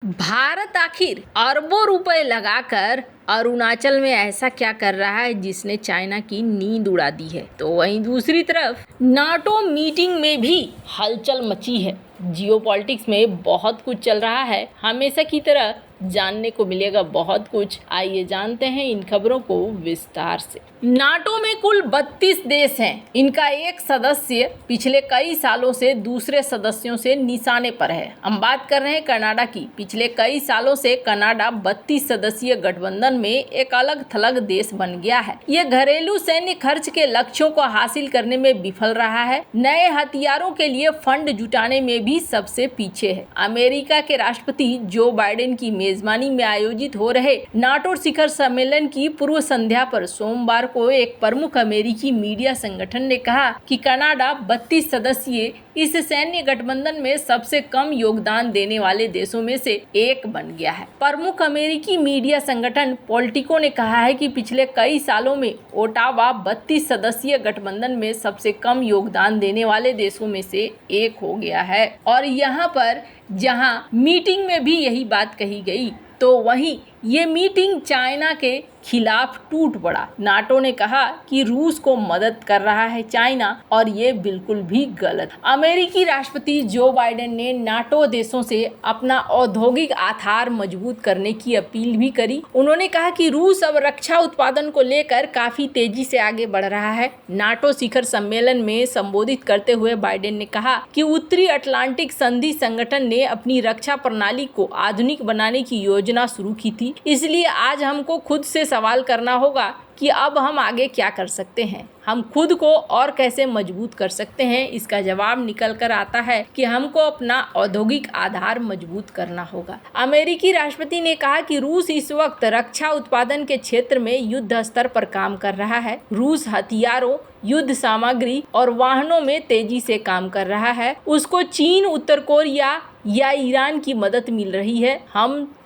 भारत आखिर अरबों रुपए लगाकर अरुणाचल में ऐसा क्या कर रहा है जिसने चाइना की नींद उड़ा दी है। तो वहीं दूसरी तरफ नाटो मीटिंग में भी हलचल मची है। जियोपॉलिटिक्स में बहुत कुछ चल रहा है, हमेशा की तरह जानने को मिलेगा बहुत कुछ। आइए जानते हैं इन खबरों को विस्तार से। नाटो में कुल 32 देश हैं। इनका एक सदस्य पिछले कई सालों से दूसरे सदस्यों से निशाने पर है। हम बात कर रहे हैं कनाडा की। पिछले कई सालों से कनाडा 32 सदस्यीय गठबंधन में एक अलग थलग देश बन गया है। ये घरेलू सैन्य खर्च के लक्ष्यों को हासिल करने में विफल रहा है। नए हथियारों के लिए फंड जुटाने में भी सबसे पीछे है। अमेरिका के राष्ट्रपति जो बाइडेन की मेजबानी में आयोजित हो रहे नाटो शिखर सम्मेलन की पूर्व संध्या पर सोमवार को एक प्रमुख अमेरिकी मीडिया संगठन ने कहा कि कनाडा 32 सदस्यीय इस सैन्य गठबंधन में सबसे कम योगदान देने वाले देशों में से एक बन गया है। प्रमुख अमेरिकी मीडिया संगठन पॉलिटिको ने कहा है कि पिछले कई सालों में ओटावा 32 सदस्यीय गठबंधन में सबसे कम योगदान देने वाले देशों में से एक हो गया है। और यहाँ पर जहाँ मीटिंग में भी यही बात कही गई, तो वहीं ये मीटिंग चाइना के खिलाफ टूट पड़ा। नाटो ने कहा कि रूस को मदद कर रहा है चाइना, और ये बिल्कुल भी गलत। अमेरिकी राष्ट्रपति जो बाइडेन ने नाटो देशों से अपना औद्योगिक आधार मजबूत करने की अपील भी करी। उन्होंने कहा कि रूस अब रक्षा उत्पादन को लेकर काफी तेजी से आगे बढ़ रहा है। नाटो शिखर सम्मेलन में संबोधित करते हुए बाइडेन ने कहा कि उत्तरी अटलांटिक संधि संगठन ने अपनी रक्षा प्रणाली को आधुनिक बनाने की योजना शुरू की थी। इसलिए आज हमको खुद से सवाल करना होगा कि अब हम आगे क्या कर सकते हैं, हम खुद को और कैसे मजबूत कर सकते हैं। इसका जवाब निकल कर आता है कि हमको अपना औद्योगिक आधार मजबूत करना होगा। अमेरिकी राष्ट्रपति ने कहा कि रूस इस वक्त रक्षा उत्पादन के क्षेत्र में युद्ध स्तर पर काम कर रहा है। रूस हथियारों, युद्ध सामग्री और वाहनों में तेजी से काम कर रहा है। उसको चीन, उत्तर कोरिया या ईरान की मदद मिल रही है।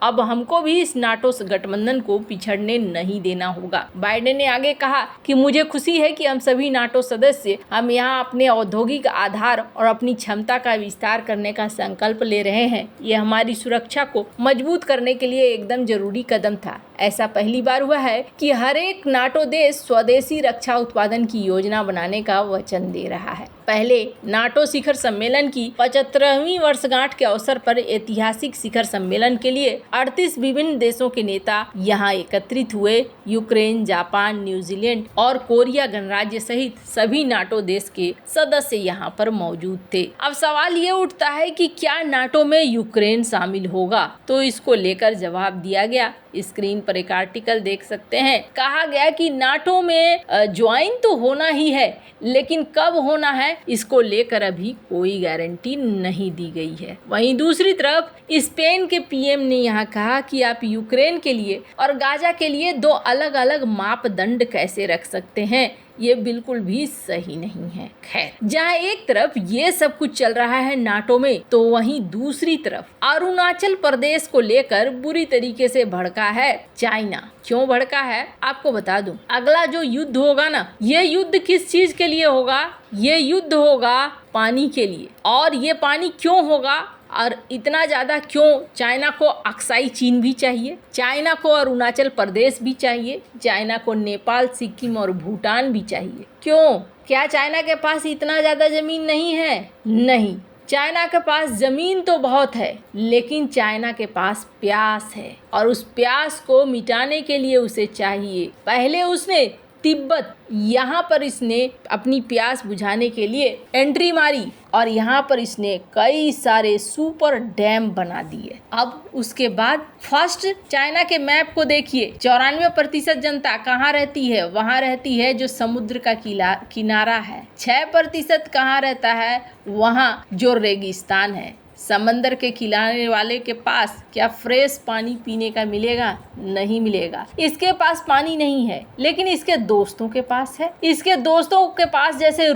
हमको भी इस नाटो गठबंधन को पिछड़ने नहीं देना होगा। बाइडेन ने आगे कहा कि मुझे खुशी है कि हम सभी नाटो सदस्य हम यहाँ अपने औद्योगिक आधार और अपनी क्षमता का विस्तार करने का संकल्प ले रहे हैं। ये हमारी सुरक्षा को मजबूत करने के लिए एकदम जरूरी कदम था। ऐसा पहली बार हुआ है कि हर एक नाटो देश स्वदेशी रक्षा उत्पादन की योजना बनाने का वचन दे रहा है। पहले नाटो शिखर सम्मेलन की 75वीं वर्षगांठ के अवसर पर ऐतिहासिक शिखर सम्मेलन के लिए 38 विभिन्न देशों के नेता यहाँ एकत्रित हुए। यूक्रेन, जापान, न्यूजीलैंड और कोरिया गणराज्य सहित सभी नाटो देश के सदस्य यहाँ पर मौजूद थे। अब सवाल ये उठता है कि क्या नाटो में यूक्रेन शामिल होगा? तो इसको लेकर जवाब दिया गया। स्क्रीन पर एक आर्टिकल देख सकते हैं। कहा गया कि नाटो में ज्वाइन तो होना ही है, लेकिन कब होना है इसको लेकर अभी कोई गारंटी नहीं दी गई है। वहीं दूसरी तरफ स्पेन के पीएम ने यहाँ कहा कि आप यूक्रेन के लिए और गाजा के लिए दो अलग अलग मापदंड कैसे रख सकते हैं, ये बिल्कुल भी सही नहीं है। खैर, जहाँ एक तरफ ये सब कुछ चल रहा है नाटो में, तो वहीं दूसरी तरफ अरुणाचल प्रदेश को लेकर बुरी तरीके से भड़का है चाइना। क्यों भड़का है आपको बता दूं। अगला जो युद्ध होगा ना, ये युद्ध किस चीज के लिए होगा? ये युद्ध होगा पानी के लिए। और ये पानी क्यों होगा और इतना ज़्यादा क्यों? चाइना को अक्साई चीन भी चाहिए, चाइना को अरुणाचल प्रदेश भी चाहिए, चाइना को नेपाल, सिक्किम और भूटान भी चाहिए। क्यों? क्या चाइना के पास इतना ज़्यादा ज़मीन नहीं है? नहीं, चाइना के पास ज़मीन तो बहुत है, लेकिन चाइना के पास प्यास है, और उस प्यास को मिटाने के लिए उसे चाहिए। पहले उसने तिब्बत, यहाँ पर इसने अपनी प्यास बुझाने के लिए एंट्री मारी, और यहाँ पर इसने कई सारे सुपर डैम बना दिए। अब उसके बाद फर्स्ट चाइना के मैप को देखिए, 94% जनता कहाँ रहती है? वहाँ रहती है जो समुद्र का किनारा है। 6% कहाँ रहता है? वहाँ जो रेगिस्तान है। समंदर के किनारे वाले के पास क्या फ्रेश पानी पीने का मिलेगा? नहीं मिलेगा। इसके पास पानी नहीं है, लेकिन इसके दोस्तों के पास है। इसके दोस्तों के पास जैसे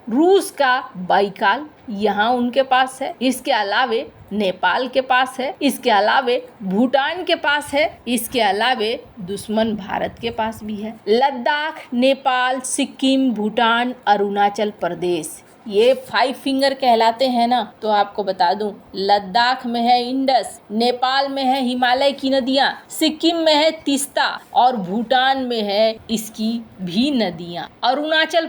रूस का बाइकाल यहाँ उनके पास है। इसके अलावे नेपाल के पास है, इसके अलावे भूटान के पास है, इसके अलावे दुश्मन भारत के पास भी है। लद्दाख, नेपाल, सिक्किम, भूटान, अरुणाचल प्रदेश, ये 5 फिंगर कहलाते हैं ना, तो आपको बता दूं, लद्दाख में है इंडस, नेपाल में है हिमालय की नदियां, सिक्किम में है तीस्ता और भूटान में है इसकी भी नदियां। अरुणाचल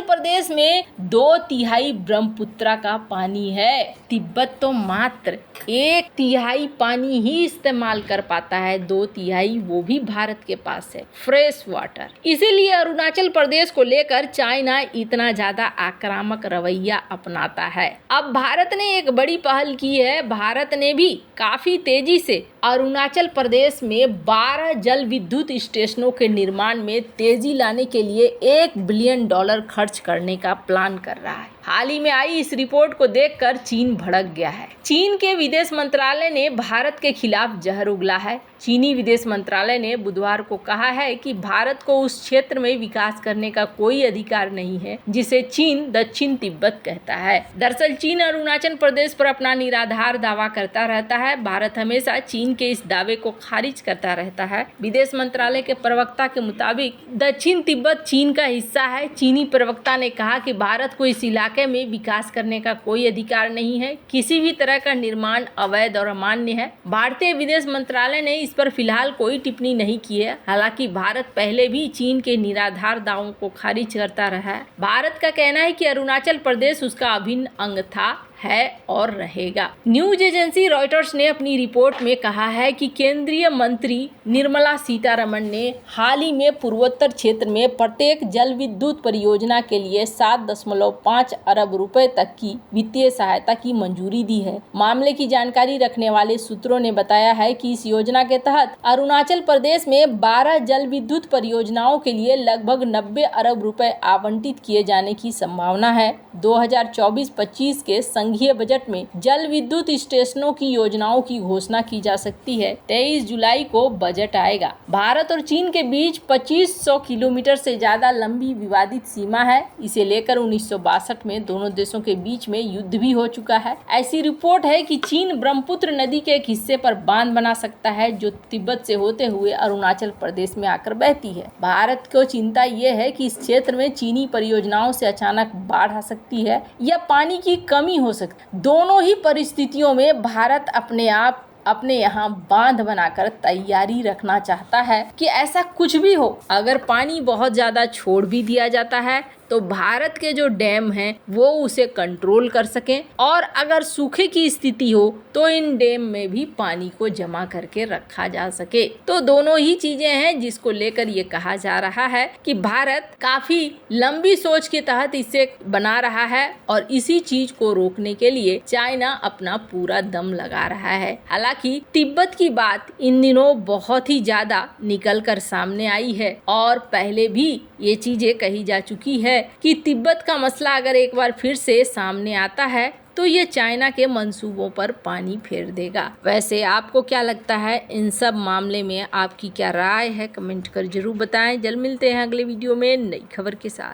प्रदेश में 2/3 ब्रह्मपुत्र का पानी है। तिब्बत तो मात्र 1/3 पानी ही इस्तेमाल कर पाता है, 2/3 वो भी भारत के पास है, फ्रेश वाटर। इसीलिए अरुणाचल प्रदेश को लेकर चाइना इतना ज्यादा आक्रामक रवैया अपनाता है। अब भारत ने एक बड़ी पहल की है। भारत ने भी काफी तेजी से अरुणाचल प्रदेश में 12 जल विद्युत स्टेशनों के निर्माण में तेजी लाने के लिए $1 बिलियन खर्च करने का प्लान कर रहा है। हाल ही में आई इस रिपोर्ट को देखकर चीन भड़क गया है। चीन के विदेश मंत्रालय ने भारत के खिलाफ जहर उगला है। चीनी विदेश मंत्रालय ने बुधवार को कहा है कि भारत को उस क्षेत्र में विकास करने का कोई अधिकार नहीं है जिसे चीन दक्षिण तिब्बत कहता है। दरअसल चीन अरुणाचल प्रदेश पर अपना निराधार दावा करता रहता है। भारत हमेशा चीन के इस दावे को खारिज करता रहता है। विदेश मंत्रालय के प्रवक्ता के मुताबिक दक्षिण तिब्बत चीन का हिस्सा है। चीनी प्रवक्ता ने कहा कि भारत को इस इलाके में विकास करने का कोई अधिकार नहीं है। किसी भी तरह का निर्माण अवैध और अमान्य है। भारतीय विदेश मंत्रालय ने इस पर फिलहाल कोई टिप्पणी नहीं की है। हालांकि भारत पहले भी चीन के निराधार दावों को खारिज करता रहा है। भारत का कहना है कि अरुणाचल प्रदेश उसका अभिन्न अंग था, है और रहेगा। न्यूज एजेंसी रॉयटर्स ने अपनी रिपोर्ट में कहा है कि केंद्रीय मंत्री निर्मला सीतारमण ने हाल ही में पूर्वोत्तर क्षेत्र में प्रत्येक जल विद्युत परियोजना के लिए 7.5 अरब रुपए तक की वित्तीय सहायता की मंजूरी दी है। मामले की जानकारी रखने वाले सूत्रों ने बताया है कि इस योजना के तहत अरुणाचल प्रदेश में 12 जल विद्युत परियोजनाओं के लिए लगभग 90 अरब रुपए आवंटित किए जाने की संभावना है। 2024-25 के संघीय बजट में जल विद्युत स्टेशनों की योजनाओं की घोषणा की जा सकती है। 23 जुलाई को बजट आएगा। भारत और चीन के बीच 2500 किलोमीटर से ज्यादा लंबी विवादित सीमा है। इसे लेकर 1962 में दोनों देशों के बीच में युद्ध भी हो चुका है। ऐसी रिपोर्ट है कि चीन ब्रह्मपुत्र नदी के एक हिस्से पर बांध बना सकता है जो तिब्बत से होते हुए अरुणाचल प्रदेश में आकर बहती है। भारत को चिंता यह है कि इस क्षेत्र में चीनी परियोजनाओं से अचानक बाढ़ आ सकती है या पानी की कमी हो सकती। दोनों ही परिस्थितियों में भारत अपने यहाँ बांध बनाकर तैयारी रखना चाहता है कि ऐसा कुछ भी हो, अगर पानी बहुत ज़्यादा छोड़ भी दिया जाता है तो भारत के जो डैम हैं वो उसे कंट्रोल कर सकें, और अगर सूखे की स्थिति हो तो इन डैम में भी पानी को जमा करके रखा जा सके। तो दोनों ही चीजें हैं जिसको लेकर ये कहा जा रहा है कि भारत काफी लंबी सोच के तहत इसे बना रहा है और इसी चीज को रोकने के लिए चाइना अपना पूरा दम लगा रहा है। हालांकि तिब्बत की बात इन दिनों बहुत ही ज्यादा निकल कर सामने आई है और पहले भी ये चीजें कही जा चुकी है कि तिब्बत का मसला अगर एक बार फिर से सामने आता है तो ये चाइना के मंसूबों पर पानी फेर देगा। वैसे आपको क्या लगता है इन सब मामले में, आपकी क्या राय है, कमेंट कर जरूर बताएं। जल्द मिलते हैं अगले वीडियो में नई खबर के साथ।